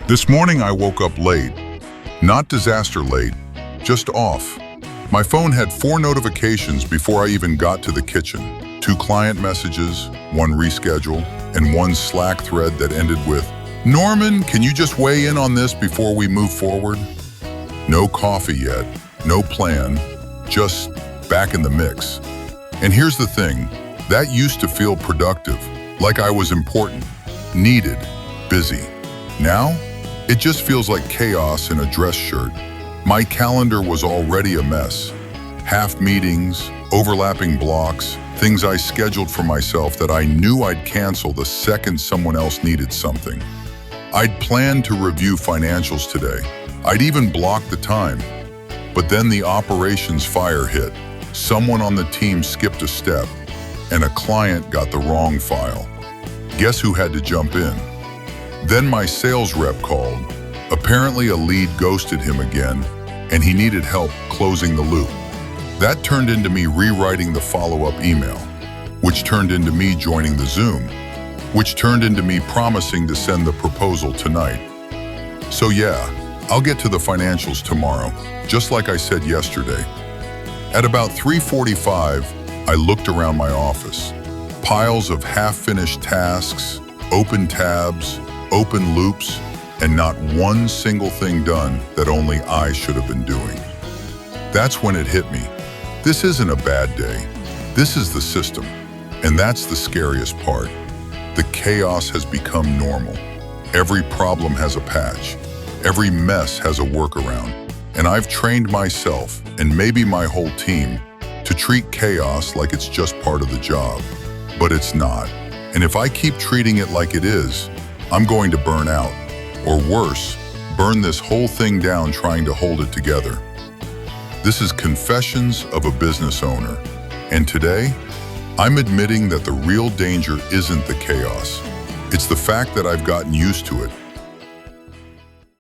This morning I woke up late. Not disaster late, just off. My phone had 4 notifications before I even got to the kitchen. 2 client messages, 1 reschedule, and 1 Slack thread that ended with, "Norman, can you just weigh in on this before we move forward?" No coffee yet, no plan, just back in the mix. And here's the thing, that used to feel productive, like I was important, needed, busy. Now, it just feels like chaos in a dress shirt. My calendar was already a mess. Half meetings, overlapping blocks, things I scheduled for myself that I knew I'd cancel the second someone else needed something. I'd planned to review financials today. I'd even blocked the time. But then the operations fire hit. Someone on the team skipped a step, and a client got the wrong file. Guess who had to jump in? Then my sales rep called. Apparently a lead ghosted him again, and he needed help closing the loop. That turned into me rewriting the follow-up email, which turned into me joining the Zoom, which turned into me promising to send the proposal tonight. So yeah, I'll get to the financials tomorrow, just like I said yesterday. At about 3:45, I looked around my office. Piles of half-finished tasks, open tabs, open loops, and not one single thing done that only I should have been doing. That's when it hit me. This isn't a bad day. This is the system. And that's the scariest part. The chaos has become normal. Every problem has a patch. Every mess has a workaround. And I've trained myself, and maybe my whole team, to treat chaos like it's just part of the job. But it's not. And if I keep treating it like it is, I'm going to burn out. Or worse, burn this whole thing down trying to hold it together. This is Confessions of a Business Owner. And today, I'm admitting that the real danger isn't the chaos. It's the fact that I've gotten used to it,